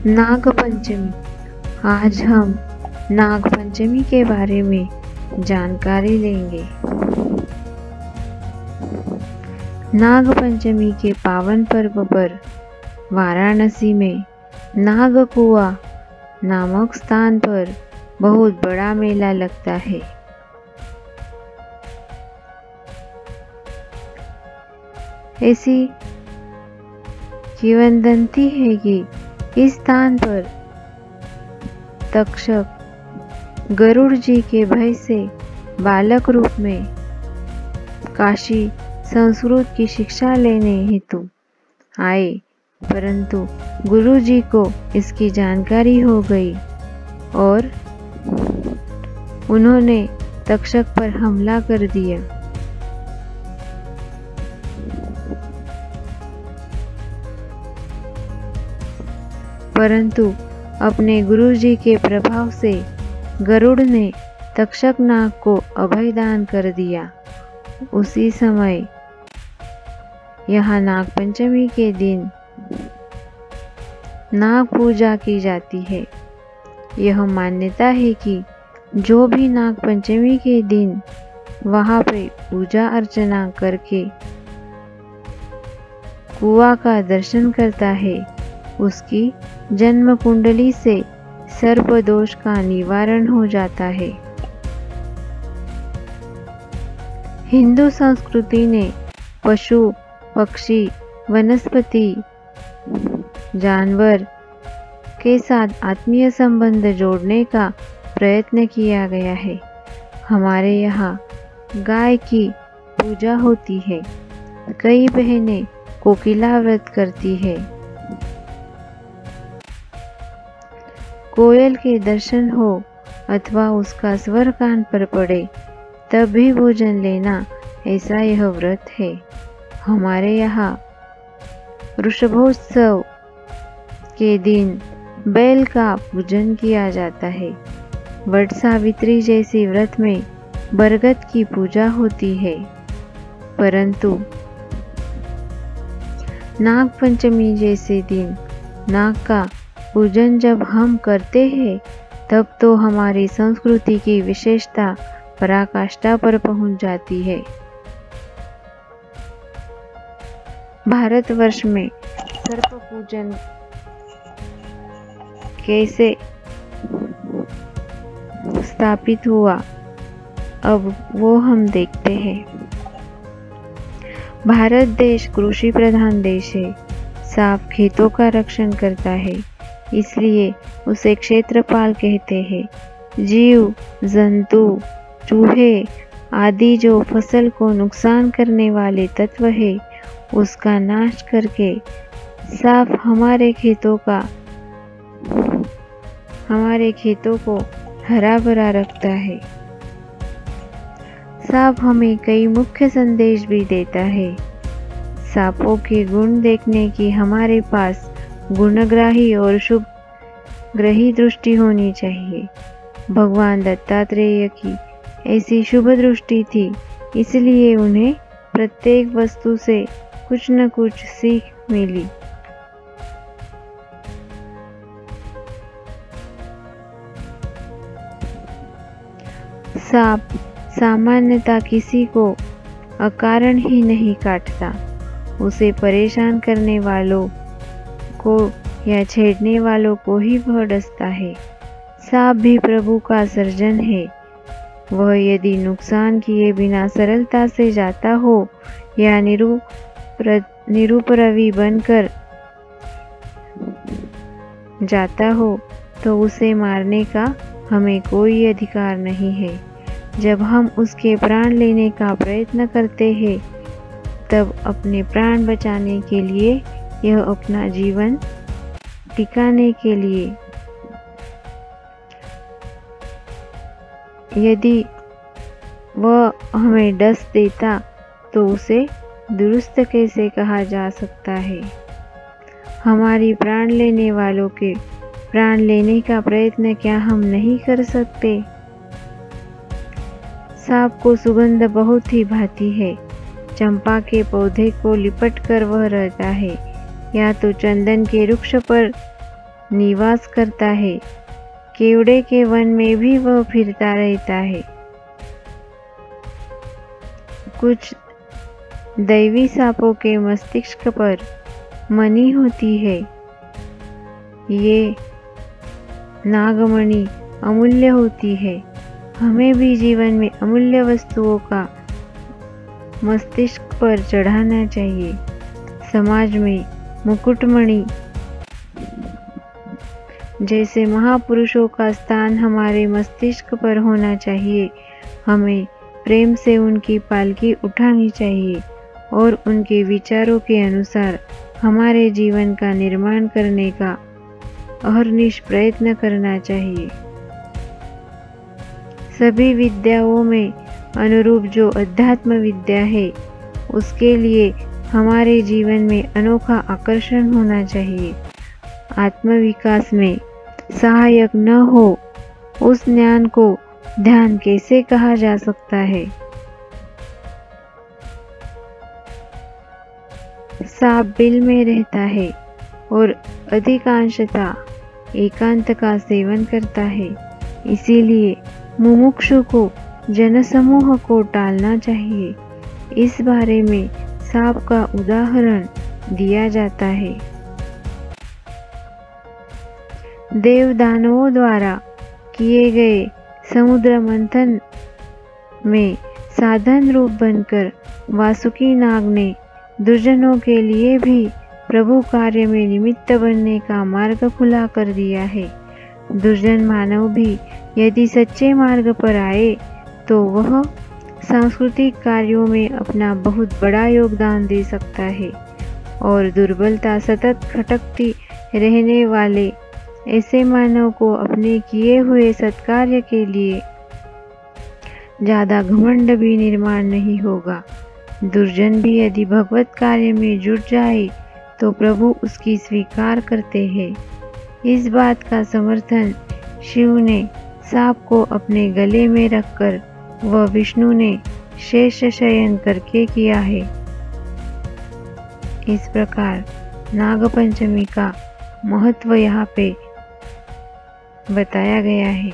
नाग पंचमी। आज हम नाग पंचमी के बारे में जानकारी लेंगे। नाग पंचमी के पावन पर्व पर वाराणसी में नागकुआ नामक स्थान पर बहुत बड़ा मेला लगता है। ऐसी किंवदंती है कि इस स्थान पर तक्षक गरुड़ जी के भय से बालक रूप में काशी संस्कृत की शिक्षा लेने हेतु आए, परंतु गुरु जी को इसकी जानकारी हो गई और उन्होंने तक्षक पर हमला कर दिया। परंतु अपने गुरु जी के प्रभाव से गरुड़ ने तक्षक नाग को अभय दान कर दिया। उसी समय यहाँ नाग पंचमी के दिन नाग पूजा की जाती है। यह मान्यता है कि जो भी नाग पंचमी के दिन वहाँ पे पूजा अर्चना करके कुआं का दर्शन करता है, उसकी जन्म कुंडली से सर्प दोष का निवारण हो जाता है। हिंदू संस्कृति ने पशु, पक्षी, वनस्पति, जानवर के साथ आत्मीय संबंध जोड़ने का प्रयत्न किया गया है। हमारे यहाँ गाय की पूजा होती है। कई बहनें कोकिला व्रत करती है। कोयल के दर्शन हो अथवा उसका स्वर कान पर पड़े तब भी भोजन लेना, ऐसा यह व्रत है। हमारे यहाँ वृषभोत्सव के दिन बैल का पूजन किया जाता है। वट सावित्री जैसी व्रत में बरगद की पूजा होती है। परंतु नाग पंचमी जैसे दिन नाग का पूजन जब हम करते हैं, तब तो हमारी संस्कृति की विशेषता पराकाष्ठा पर पहुंच जाती है। भारतवर्ष में सर्प पूजन कैसे स्थापित हुआ, अब वो हम देखते हैं। भारत देश कृषि प्रधान देश है। साफ खेतों का रक्षण करता है, इसलिए उसे क्षेत्रपाल कहते हैं। जीव जंतु, चूहे आदि जो फसल को नुकसान करने वाले तत्व है, उसका नाश करके साफ हमारे खेतों को हरा भरा रखता है। सांप हमें कई मुख्य संदेश भी देता है। सांपों के गुण देखने की हमारे पास गुणग्राही और शुभ ग्रही दृष्टि होनी चाहिए। भगवान दत्तात्रेय की ऐसी शुभ दृष्टि थी, इसलिए उन्हें प्रत्येक वस्तु से कुछ न कुछ सीख मिली। सांप सामान्यतः किसी को अकारण ही नहीं काटता, उसे परेशान करने वालों को या छेड़ने वालों को ही वह डसता है। सांप भी प्रभु का सर्जन है। वह यदि नुकसान किए बिना सरलता से जाता हो या निरुपद्रवी बनकर जाता हो, तो उसे मारने का हमें कोई अधिकार नहीं है। जब हम उसके प्राण लेने का प्रयत्न करते हैं, तब अपने प्राण बचाने के लिए, यह अपना जीवन टिकाने के लिए, यदि वह हमें डस देता तो उसे दुरुस्त कैसे कहा जा सकता है। हमारी प्राण लेने वालों के प्राण लेने का प्रयत्न क्या हम नहीं कर सकते? सांप को सुगंध बहुत ही भाती है। चंपा के पौधे को लिपट कर वह रहता है, या तो चंदन के वृक्ष पर निवास करता है, केवड़े के वन में भी वह फिरता रहता है। कुछ दैवी सांपों के मस्तिष्क पर मणि होती है। ये नागमणि अमूल्य होती है। हमें भी जीवन में अमूल्य वस्तुओं का मस्तिष्क पर चढ़ाना चाहिए। समाज में मुकुटमणि जैसे महापुरुषों का स्थान हमारे मस्तिष्क पर होना चाहिए। हमें प्रेम से उनकी पालकी उठानी चाहिए और उनके विचारों के अनुसार हमारे जीवन का निर्माण करने का अहर्निश प्रयत्न करना चाहिए। सभी विद्याओं में अनुरूप जो अध्यात्म विद्या है, उसके लिए हमारे जीवन में अनोखा आकर्षण होना चाहिए। आत्मविकास में सहायक न हो उस ज्ञान को ध्यान कैसे कहा जा सकता है? सांप बिल में रहता है और अधिकांशतः एकांत का सेवन करता है। इसीलिए मुमुक्षु को जनसमूह को टालना चाहिए। इस बारे में सांप का उदाहरण दिया जाता है। देव दानवों द्वारा किए गए समुद्र मंथन में साधन रूप बनकर वासुकी नाग ने दुर्जनों के लिए भी प्रभु कार्य में निमित्त बनने का मार्ग खुला कर दिया है। दुर्जन मानव भी यदि सच्चे मार्ग पर आए तो वह सांस्कृतिक कार्यों में अपना बहुत बड़ा योगदान दे सकता है और दुर्बलता सतत खटकती रहने वाले ऐसे मानव को अपने किए हुए सत्कार्य के लिए ज्यादा घमंड भी निर्माण नहीं होगा। दुर्जन भी यदि भगवत कार्य में जुट जाए तो प्रभु उसकी स्वीकार करते हैं। इस बात का समर्थन शिव ने सांप को अपने गले में रखकर व विष्णु ने शेष शयन करके किया है। इस प्रकार नागपंचमी का महत्व यहाँ पे बताया गया है।